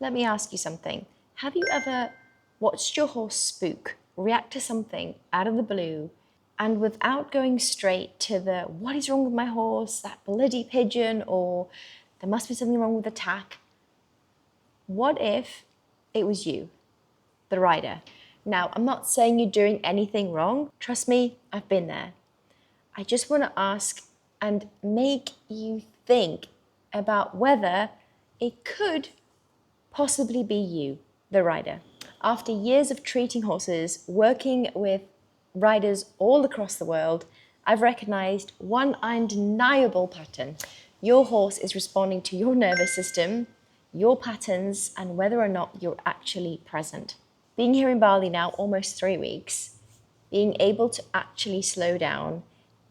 Let me ask you something. Have you ever watched your horse spook, react to something out of the blue, and without going straight to the what is wrong with my horse, that bloody pigeon, or there must be something wrong with the tack, what if it was you, the rider? Now, I'm not saying you're doing anything wrong. Trust me, I've been there. I just want to ask and make you think about whether it could possibly be you, the rider. After years of treating horses, working with riders all across the world, I've recognized one undeniable pattern. Your horse is responding to your nervous system, your patterns, and whether or not you're actually present. Being here in Bali now almost 3 weeks, being able to actually slow down,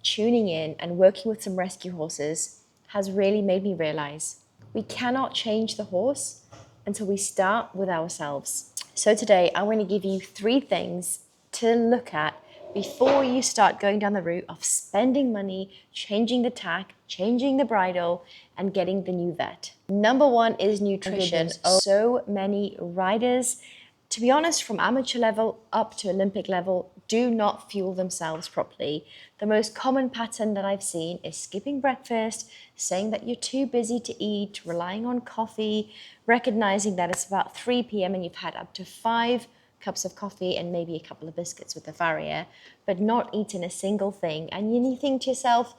tuning in, and working with some rescue horses has really made me realize we cannot change the horse until we start with ourselves. So today I want to give you 3 things to look at before you start going down the route of spending money, changing the tack, changing the bridle, and getting the new vet. Number 1 is nutrition. So many riders, to be honest, from amateur level up to Olympic level, do not fuel themselves properly. The most common pattern that I've seen is skipping breakfast, saying that you're too busy to eat, relying on coffee, recognizing that it's about 3 p.m. and you've had up to 5 cups of coffee and maybe a couple of biscuits with the farrier, but not eaten a single thing. And you think to yourself,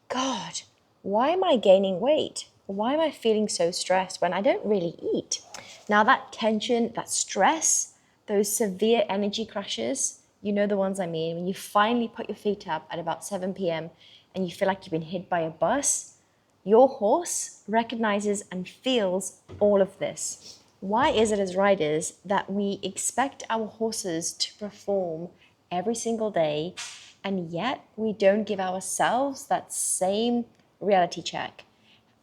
God, why am I gaining weight? Why am I feeling so stressed when I don't really eat? Now that tension, that stress, those severe energy crashes, you know the ones I mean, when you finally put your feet up at about 7 p.m. and you feel like you've been hit by a bus, your horse recognizes and feels all of this. Why is it as riders that we expect our horses to perform every single day, and yet we don't give ourselves that same reality check?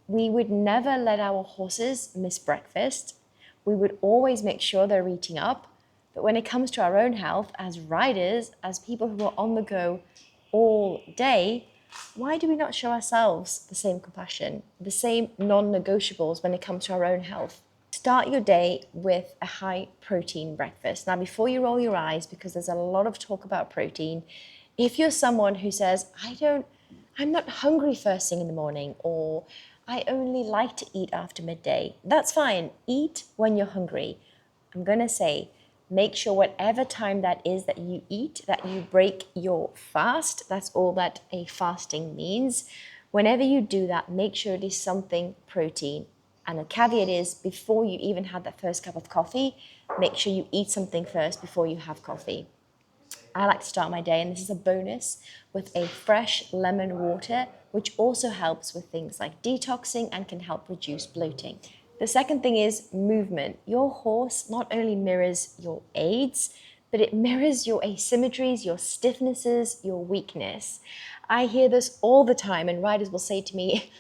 We would never let our horses miss breakfast. We would always make sure they're eating up. But when it comes to our own health, as riders, as people who are on the go all day, why do we not show ourselves the same compassion, the same non-negotiables when it comes to our own health? Start your day with a high protein breakfast. Now, before you roll your eyes, because there's a lot of talk about protein, if you're someone who says, I'm not hungry first thing in the morning, or I only like to eat after midday, that's fine. Eat when you're hungry. I'm going to say, make sure whatever time that is that you eat, that you break your fast. That's all that a fasting means. Whenever you do that, make sure it is something protein. And a caveat is, before you even have that first cup of coffee, make sure you eat something first before you have coffee. I like to start my day, and this is a bonus, with a fresh lemon water, which also helps with things like detoxing and can help reduce bloating. The second thing is movement. Your horse not only mirrors your aids, but it mirrors your asymmetries, your stiffnesses, your weakness. I hear this all the time, and riders will say to me,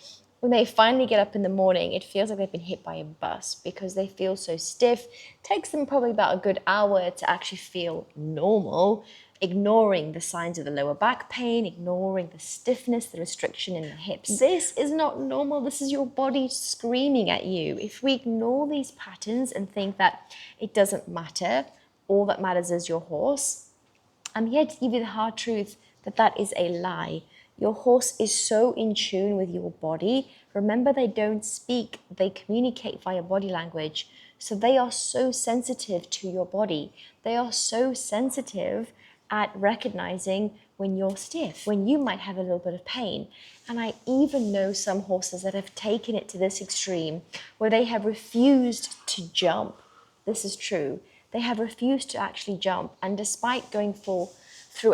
when they finally get up in the morning, it feels like they've been hit by a bus because they feel so stiff. It takes them probably about a good hour to actually feel normal, ignoring the signs of the lower back pain, ignoring the stiffness, the restriction in the hips. This is not normal. This is your body screaming at you. If we ignore these patterns and think that it doesn't matter, all that matters is your horse, I'm here to give you the hard truth that that is a lie. Your horse is so in tune with your body. Remember, they don't speak, they communicate via body language. So they are so sensitive to your body. They are so sensitive at recognizing when you're stiff, when you might have a little bit of pain. And I even know some horses that have taken it to this extreme where they have refused to jump. This is true. They have refused to actually jump. And despite going through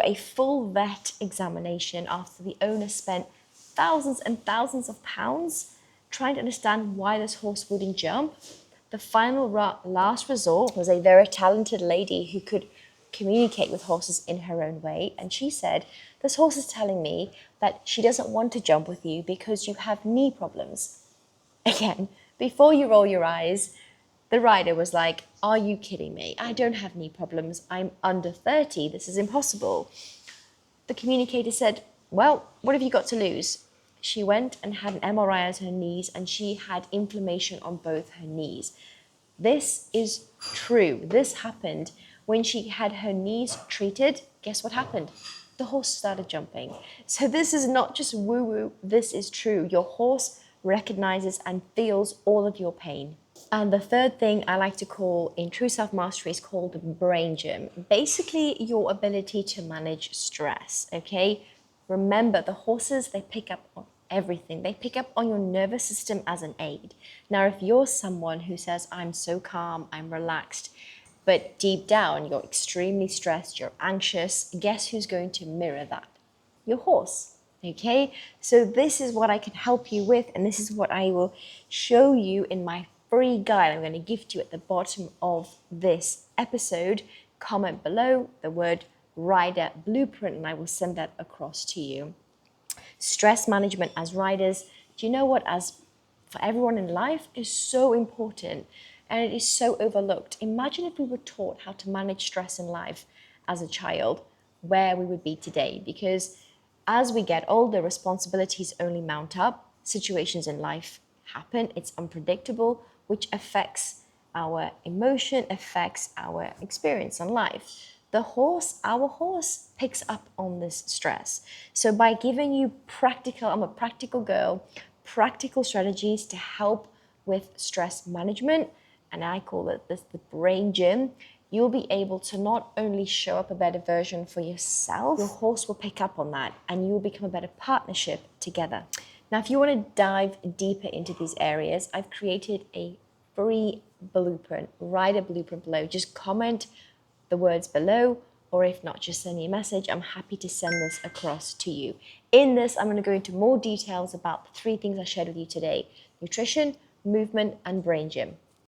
a full vet examination after the owner spent thousands and thousands of pounds trying to understand why this horse wouldn't jump, the final last resort was a very talented lady who could communicate with horses in her own way. And she said, this horse is telling me that she doesn't want to jump with you because you have knee problems. Again, before you roll your eyes, the rider was like, are you kidding me? I don't have knee problems. I'm under 30. This is impossible. The communicator said, well, what have you got to lose? She went and had an MRI on her knees, and she had inflammation on both her knees. This is true. This happened when she had her knees treated. Guess what happened? The horse started jumping. So this is not just woo-woo, this is true. Your horse recognizes and feels all of your pain. And the third thing I like to call in true self-mastery is called the brain gym. Basically, your ability to manage stress, okay? Remember, the horses, they pick up on everything. They pick up on your nervous system as an aid. Now, if you're someone who says, I'm so calm, I'm relaxed, but deep down, you're extremely stressed, you're anxious, guess who's going to mirror that? Your horse. Okay, so this is what I can help you with, and this is what I will show you in my free guide I'm going to gift you at the bottom of this episode. Comment below the word rider blueprint, and I will send that across to you. Stress management as riders, do you know what, as for everyone in life, is so important and it is so overlooked. Imagine if we were taught how to manage stress in life as a child, where we would be today. Because as we get older, responsibilities only mount up, situations in life happen, it's unpredictable, which affects our emotion, affects our experience in life. The horse, our horse, picks up on this stress. So by giving you I'm a practical girl, practical strategies to help with stress management, and I call it the brain gym, you'll be able to not only show up a better version for yourself, your horse will pick up on that and you will become a better partnership together. Now, if you want to dive deeper into these areas, I've created a free blueprint, rider blueprint below. Just comment the words below, or if not, just send me a message. I'm happy to send this across to you. In this, I'm going to go into more details about the 3 things I shared with you today: nutrition, movement, and brain gym.